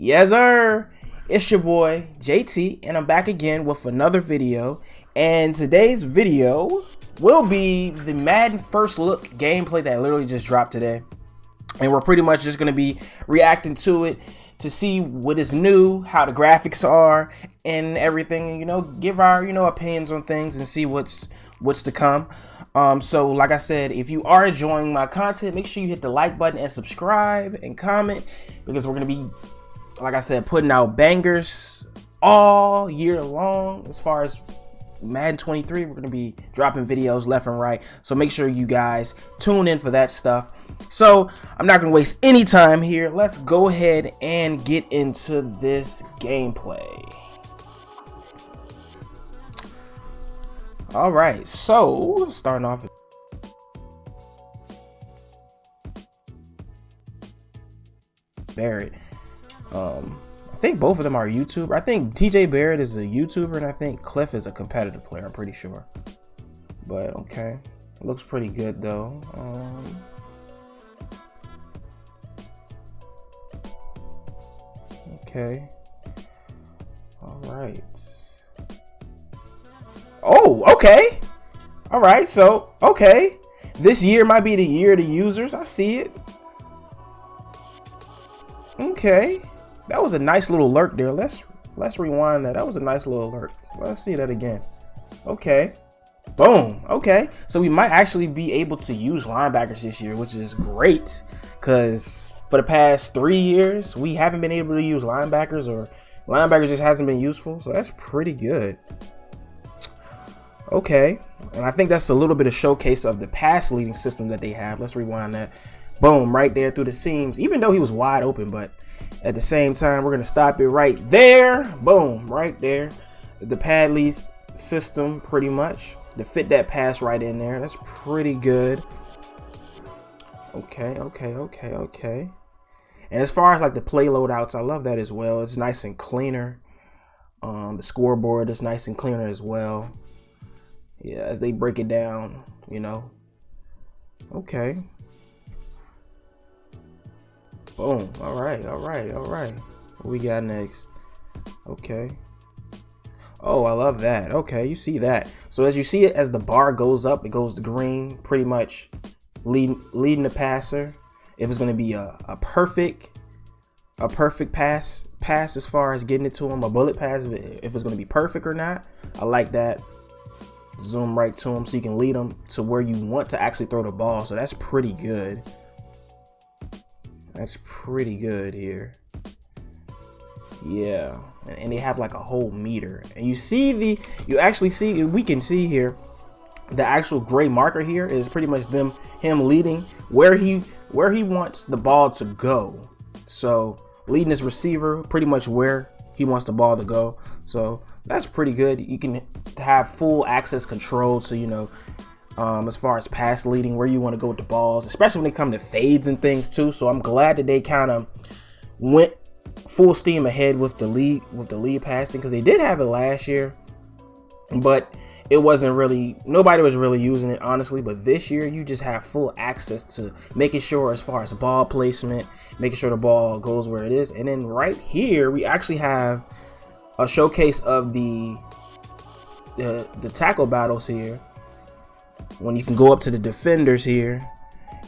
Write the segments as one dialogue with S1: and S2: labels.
S1: Yes, sir. It's your boy JT, and I'm back again with another video. And today's video will be the Madden first look gameplay that literally just dropped today. And we're pretty much just going to be reacting to it to see what is new, how the graphics are, and everything. You know, give our opinions on things and see what's to come. So like I said, if you are enjoying my content, make sure you hit the like button and subscribe and comment, because we're gonna be, like I said, putting out bangers all year long. As far as Madden 23, we're gonna be dropping videos left and right, so make sure you guys tune in for that stuff. So I'm not gonna waste any time here. Let's go ahead and get into this gameplay. All right, so starting off, Barrett. I think both of them are YouTuber. I think TJ Barrett is a YouTuber, and I think Cliff is a competitive player. I'm pretty sure. But okay, it looks pretty good though. Okay. All right. Oh, okay. All right, so okay, this year might be the year of the users. I see it. Okay, that was a nice little lurk there. Let's rewind that. That was a nice little lurk. Let's see that again. Okay, boom. Okay, so we might actually be able to use linebackers this year, which is great, because for the past 3 years we haven't been able to use linebackers, or linebackers just hasn't been useful. So that's pretty good. Okay, and I think that's a little bit of showcase of the pass leading system that they have. Let's rewind that. Boom, right there through the seams, even though he was wide open, but at the same time, we're gonna stop it right there. Boom, right there. The pad lead system, pretty much to fit that pass right in there. That's pretty good. Okay. And as far as like the play loadouts, I love that as well. It's nice and cleaner. The scoreboard is nice and cleaner as well. Yeah, as they break it down, you know. Okay. Boom. All right. What we got next? Okay. Oh, I love that. Okay, you see that. So as you see it, as the bar goes up, it goes to green, pretty much leading the passer. If it's going to be a perfect pass as far as getting it to him, a bullet pass, if it's going to be perfect or not. I like that. Zoom right to him so you can lead him to where you want to actually throw the ball. So that's pretty good. That's pretty good here. Yeah, and they have like a whole meter, and you actually see, we can see here the actual gray marker here is pretty much him leading where he wants the ball to go. So leading this receiver pretty much where he wants the ball to go. So that's pretty good. You can have full access control, so you know, as far as pass leading, where you want to go with the balls, especially when they come to fades and things too. So I'm glad that they kind of went full steam ahead with the lead passing, because they did have it last year, but it wasn't really, nobody was really using it, honestly. But this year you just have full access to making sure, as far as ball placement, making sure the ball goes where it is. And then right here we actually have a showcase of the tackle battles here, when you can go up to the defenders here,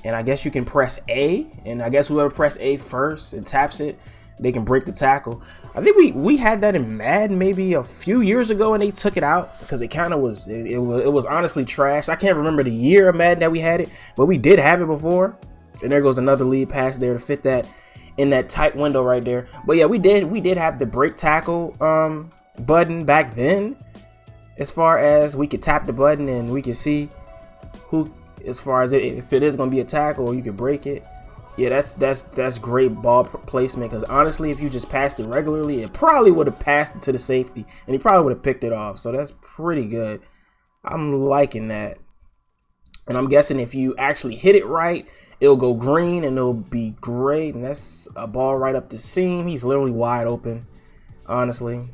S1: and I guess you can press A, and I guess whoever press A first and taps it, they can break the tackle. I think we had that in Madden maybe a few years ago, and they took it out because it kind of was, it was honestly trash. I can't remember the year of Madden that we had it, but we did have it before. And there goes another lead pass there to fit that in that tight window right there. But yeah, we did have the break tackle button back then, as far as we could tap the button and we could see who, as far as if it is going to be a tackle, or you could break it. Yeah, that's great ball placement, because honestly, if you just passed it regularly, it probably would have passed it to the safety, and he probably would have picked it off. So that's pretty good. I'm liking that. And I'm guessing if you actually hit it right, it'll go green and it'll be great. And that's a ball right up the seam. He's literally wide open, honestly.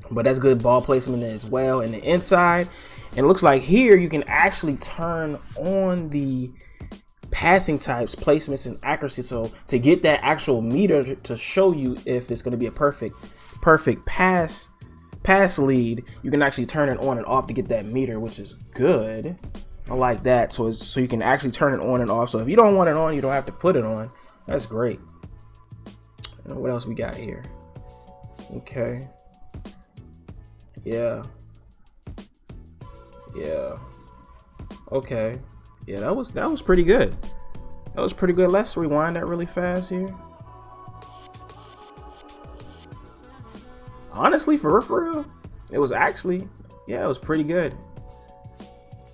S1: But that's good ball placement as well in the inside. And it looks like here you can actually turn on the passing types, placements, and accuracy. So to get that actual meter to show you if it's going to be a perfect pass lead, you can actually turn it on and off to get that meter, which is good. I like that. So you can actually turn it on and off. So if you don't want it on, you don't have to put it on. That's great. What else we got here? Okay. Yeah. Okay. Yeah, that was pretty good. That was pretty good. Let's rewind that really fast here. Honestly, for real, it was actually, yeah, it was pretty good.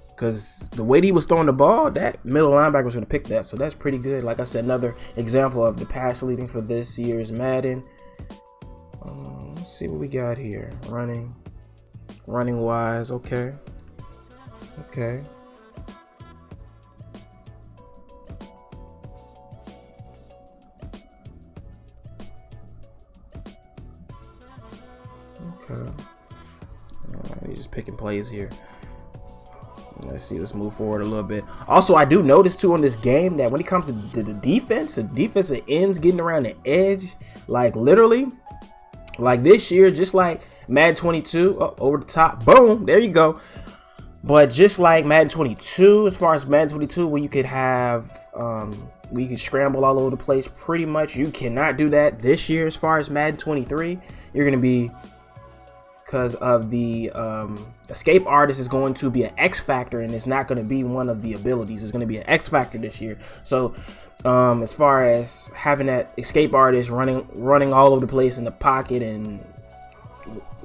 S1: Because the way he was throwing the ball, that middle linebacker was going to pick that. So that's pretty good. Like I said, another example of the pass leading for this year's Madden. Let's see what we got here. Running wise. Okay. Okay. He's just picking plays here. Let's see. Let's move forward a little bit. Also, I do notice too on this game that when it comes to the defensive ends getting around the edge, like literally, like this year, just like Madden 22, over the top, boom, there you go. But just like Madden 22, as far as Madden 22, where you could have, where you could scramble all over the place, pretty much you cannot do that this year. As far as Madden 23, you're gonna be, because of the escape artist is going to be an X factor, and it's not going to be one of the abilities. It's going to be an X factor this year. So as far as having that escape artist running all over the place in the pocket and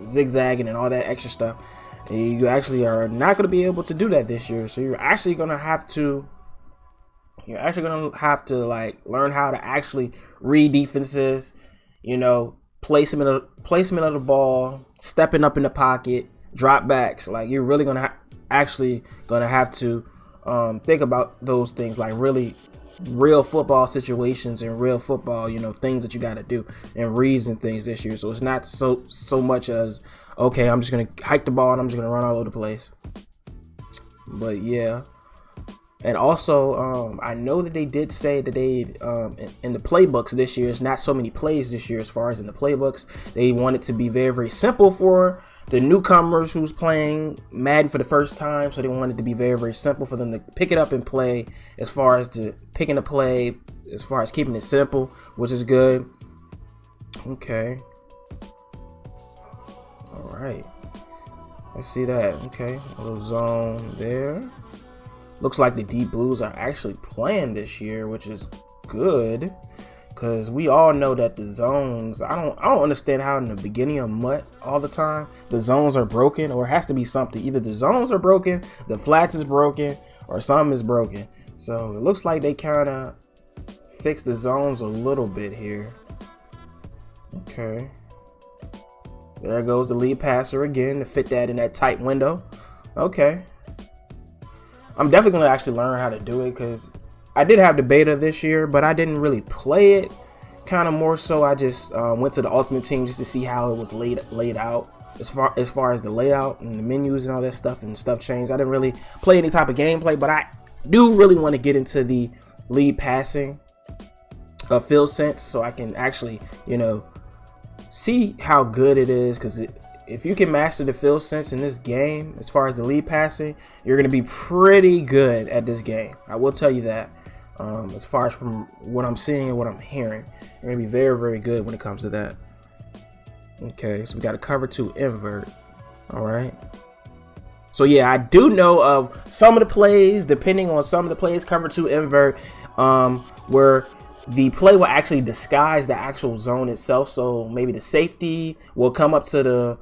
S1: zigzagging and all that extra stuff, you actually are not going to be able to do that this year. So you're actually going to have to like learn how to actually read defenses, you know, placement of the ball, stepping up in the pocket, drop backs. Like you're really gonna have to think about those things, like really real football situations and real football, you know, things that you got to do and reads and things this year. So it's not so much as, okay, I'm just gonna hike the ball and I'm just gonna run all over the place. But yeah. And also, I know that they did say that they, in the playbooks this year, it's not so many plays this year as far as in the playbooks. They want it to be very, very simple for the newcomers who's playing Madden for the first time. So they want it to be very, very simple for them to pick it up and play, as far as to picking a play, as far as keeping it simple, which is good. Okay. All right. I see that. Okay. A little zone there. Looks like the Deep Blues are actually playing this year, which is good, because we all know that the zones, I don't understand how in the beginning of MUT all the time the zones are broken, or it has to be something. Either the zones are broken, the flats is broken, or something is broken. So it looks like they kind of fixed the zones a little bit here. Okay. There goes the lead passer again to fit that in that tight window. Okay. I'm definitely going to actually learn how to do it, because I did have the beta this year, but I didn't really play it. Kind of more so I just went to the Ultimate Team just to see how it was laid out, as far as the layout and the menus and all that stuff, and stuff changed. I didn't really play any type of gameplay, but I do really want to get into the lead passing field sense, so I can actually, you know, see how good it is, because if you can master the field sense in this game, as far as the lead passing, you're going to be pretty good at this game. I will tell you that. As far as from what I'm seeing and what I'm hearing, you're going to be very, very good when it comes to that. Okay, so we got a cover 2 invert. All right. So yeah, I do know of some of the plays, depending on some of the plays, cover 2 invert, where the play will actually disguise the actual zone itself. So maybe the safety will come up to the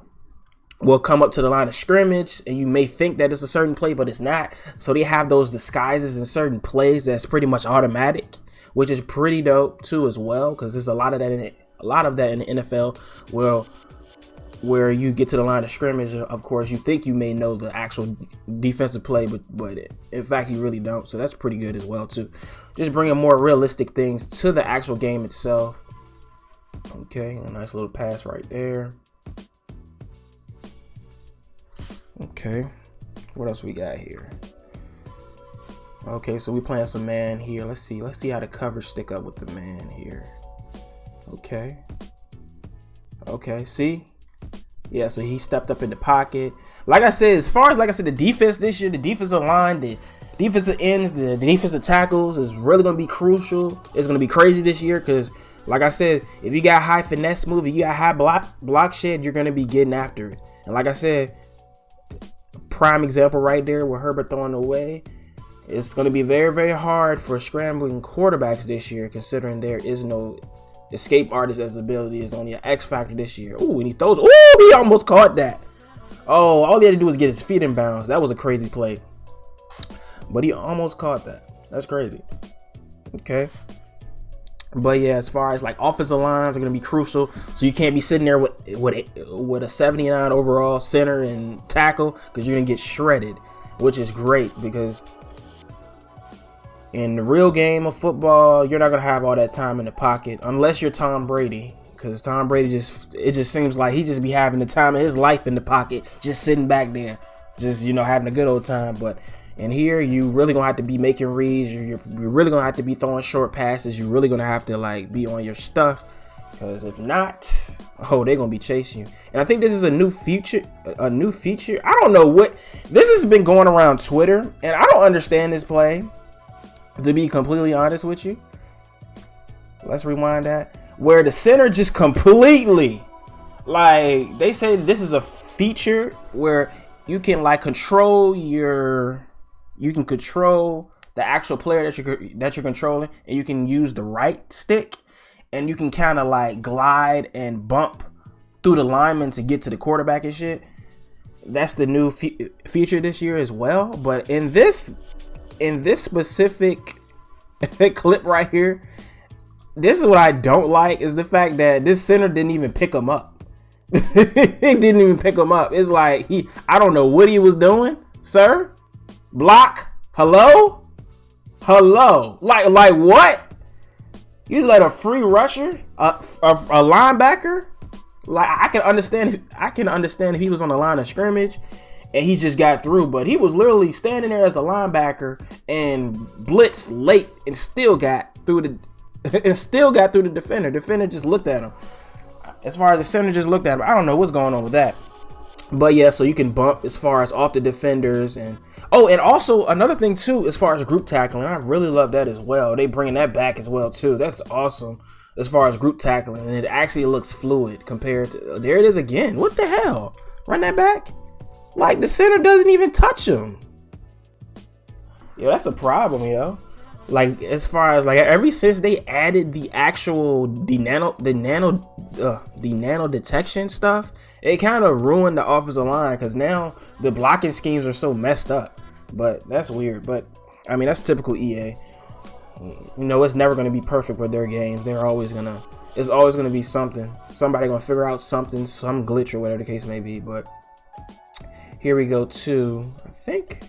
S1: line of scrimmage, and you may think that it's a certain play, but it's not. So they have those disguises in certain plays that's pretty much automatic, which is pretty dope too as well, because there's a lot of that in the NFL. Well, where you get to the line of scrimmage, of course, you think you may know the actual defensive play, but in fact you really don't. So that's pretty good as well too. Just bringing more realistic things to the actual game itself. Okay, a nice little pass right there. Okay, what else we got here? Okay, so we playing some man here. Let's see how the cover stick up with the man here. Okay, see? Yeah, so he stepped up in the pocket. Like I said, the defense this year, the defensive line, the defensive ends, the defensive tackles is really gonna be crucial. It's gonna be crazy this year because, like I said, if you got high finesse move, if you got high block shed, you're gonna be getting after it. And like I said, prime example right there with Herbert throwing away. It's going to be very, very hard for scrambling quarterbacks this year, considering there is no escape artist as ability is only an X factor this year. Ooh, and he throws. Ooh, he almost caught that. Oh, all he had to do was get his feet in bounds. That was a crazy play. But he almost caught that. That's crazy. Okay. But yeah, as far as like offensive lines are going to be crucial. So you can't be sitting there with a 79 overall center and tackle because you're going to get shredded, which is great because in the real game of football, you're not going to have all that time in the pocket unless you're Tom Brady, because Tom Brady it just seems like he just be having the time of his life in the pocket, just sitting back there, just, you know, having a good old time. But in here, you really going to have to be making reads. You're really going to have to be throwing short passes. You're really going to have to like be on your stuff, because if not, oh, they're going to be chasing you. And I think this is a new feature. I don't know what this has been going around Twitter, and I don't understand this play. To be completely honest with you, let's rewind that. Where the center just completely, like, they say this is a feature where you can like control the actual player that you're controlling, and you can use the right stick, and you can kind of like glide and bump through the linemen to get to the quarterback and shit. That's the new feature this year as well. But in this specific clip right here, this is what I don't like, is the fact that this center didn't even pick him up. He didn't even pick him up. It's like I don't know what he was doing, sir. Block. Hello. Like what? You let a free rusher, a linebacker. Like I can understand if he was on the line of scrimmage and he just got through, but he was literally standing there as a linebacker and blitzed late and still got through the defender. Defender just looked at him. As far as the center just looked at him, I don't know what's going on with that. But yeah, so you can bump as far as off the defenders, and also another thing too, as far as group tackling, I really love that as well. They bringing that back as well too. That's awesome as far as group tackling, and it actually looks fluid compared to. There it is again. What the hell? Run that back. Like the center doesn't even touch him. Yo, that's a problem, yo. Like as far as like ever since they added the actual nano detection stuff, it kind of ruined the offensive line, because now the blocking schemes are so messed up. But that's weird. But I mean, that's typical EA. You know, it's never going to be perfect with their games. It's always going to be something. Somebody going to figure out something, some glitch or whatever the case may be. But here we go to, I think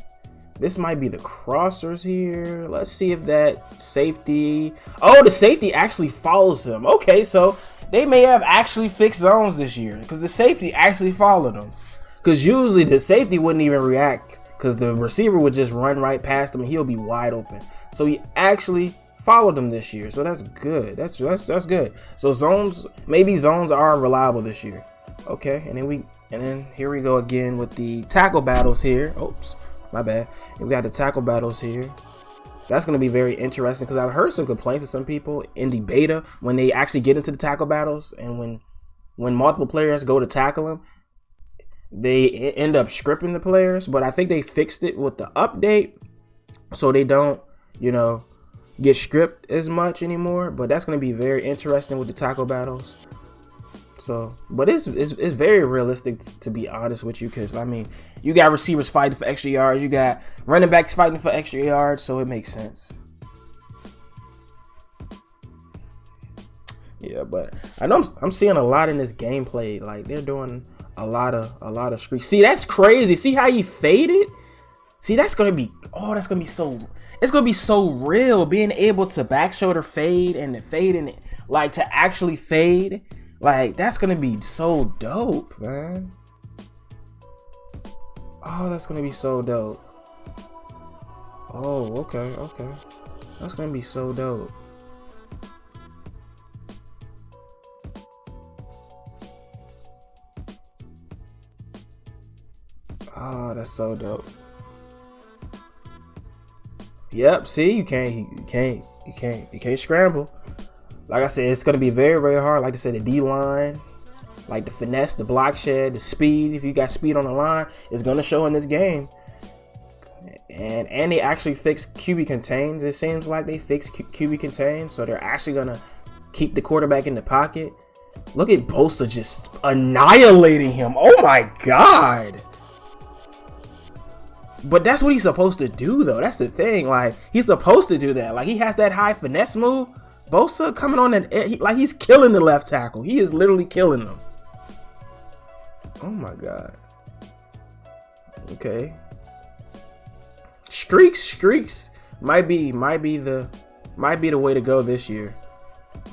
S1: this might be the crossers here. Let's see if that safety. Oh, the safety actually follows him. Okay, so they may have actually fixed zones this year, because the safety actually followed him. Because usually the safety wouldn't even react, because the receiver would just run right past him and he'll be wide open. So he actually followed him this year. So that's good. That's good. So maybe zones are reliable this year. Okay, and then here we go again with the tackle battles here. Oops, my bad. And we got the tackle battles here. That's going to be very interesting, because I've heard some complaints of some people in the beta when they actually get into the tackle battles, and when multiple players go to tackle them, they end up scripting the players. But I think they fixed it with the update, so they don't, get scripted as much anymore. But that's going to be very interesting with the tackle battles. So, but it's very realistic, to be honest with you, because I mean, you got receivers fighting for extra yards, you got running backs fighting for extra yards, so it makes sense. Yeah, but I know I'm seeing a lot in this gameplay. Like they're doing a lot of screens. See, that's crazy. See how he faded? See, it's gonna be so real, being able to back shoulder fade and like to actually fade. Like, that's going to be so dope, man. Oh, that's going to be so dope. Oh, okay, okay. That's gonna be so dope. Oh, that's so dope. Yep, see, you can't scramble. Like I said, it's gonna be very, very hard. Like I said, the D line, like the finesse, the block shed, the speed. If you got speed on the line, it's gonna show in this game. And they actually fixed QB contains. It seems like they fixed QB contains, so they're actually gonna keep the quarterback in the pocket. Look at Bosa just annihilating him. Oh my god. But that's what he's supposed to do, though. That's the thing. Like, he's supposed to do that. Like, he has that high finesse move. Bosa coming on that, like, he's killing the left tackle. He is literally killing them. Oh my god. Okay. Streaks might be the way to go this year.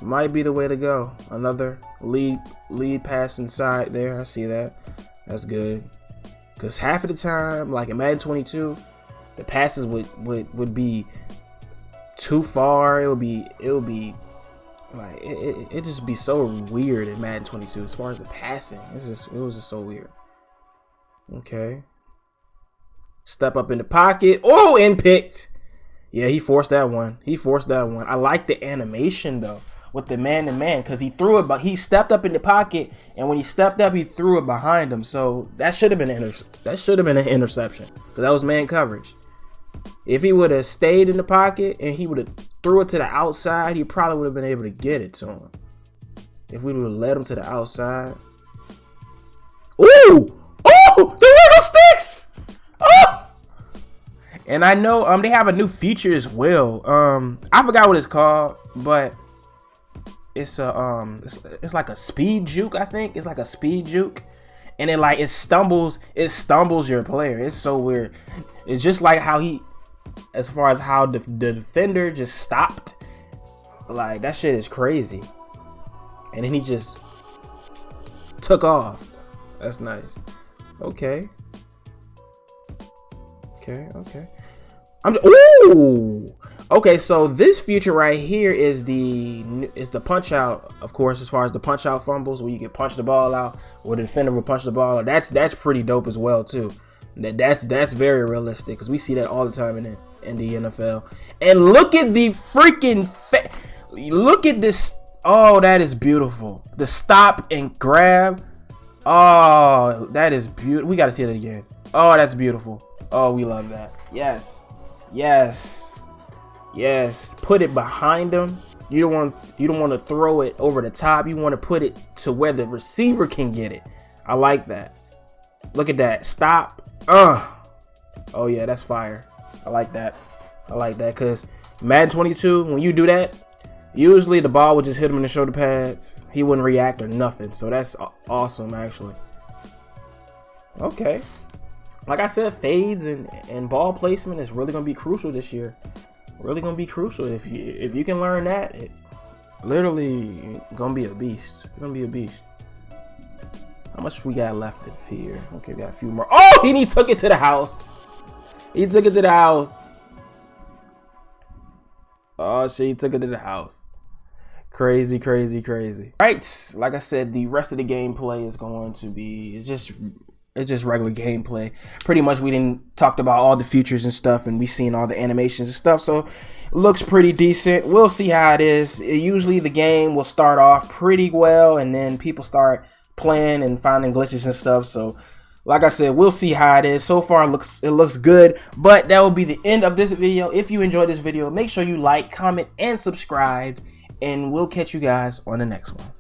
S1: Might be the way to go. Another lead pass inside there. I see that. That's good. Because half of the time, like in Madden 22, the passes would be too far. It would be like it just be so weird in Madden 22 as far as the passing. It was just so weird. Okay. Step up in the pocket. Oh, and picked. Yeah, he forced that one. I like the animation though with the man-to-man, because he threw it, but he stepped up in the pocket, and when he stepped up, he threw it behind him. So that should have been an interception, because that was man coverage. If he would have stayed in the pocket and he would have threw it to the outside, he probably would have been able to get it to him. If we would have led him to the outside. Ooh! Oh! The wiggle sticks! Oh! And I know they have a new feature as well. I forgot what it's called, but it's like a speed juke. I think it's like a speed juke, and it stumbles your player. It's so weird. It's just like how as far as how the defender just stopped. Like, that shit is crazy, and then he just took off. That's nice. Okay. Ooh. Okay, so this feature right here is the punch out, of course, as far as the punch out fumbles, where you can punch the ball out, or the defender will punch the ball out. That's pretty dope as well too. That's very realistic, because we see that all the time in the NFL. And look at the freaking look at this. Oh, that is beautiful. The stop and grab. Oh, that is beautiful. We got to see it again. Oh, that's beautiful. Oh, we love that. Yes. Put it behind him. You don't want to throw it over the top. You want to put it to where the receiver can get it. I like that. Look at that. Stop. Oh yeah, that's fire. I like that because Madden 22, when you do that, usually the ball would just hit him in the shoulder pads. He wouldn't react or nothing. So that's awesome, actually. Okay. Like I said, fades and ball placement is really gonna be crucial this year. Really gonna be crucial. If you can learn that, it literally gonna be a beast. How much we got left in here? Okay, we got a few more. Oh, he took it to the house. Oh shit, he took it to the house. Crazy. Right, like I said, the rest of the gameplay is going to be it's just regular gameplay. Pretty much we didn't talked about all the features and stuff, and we seen all the animations and stuff, so it looks pretty decent. We'll see how it is. Usually the game will start off pretty well, and then people start playing and finding glitches and stuff. So like I said, we'll see how it is. So far it looks good, but that will be the end of this video. If you enjoyed this video, make sure you like, comment, and subscribe, and we'll catch you guys on the next one.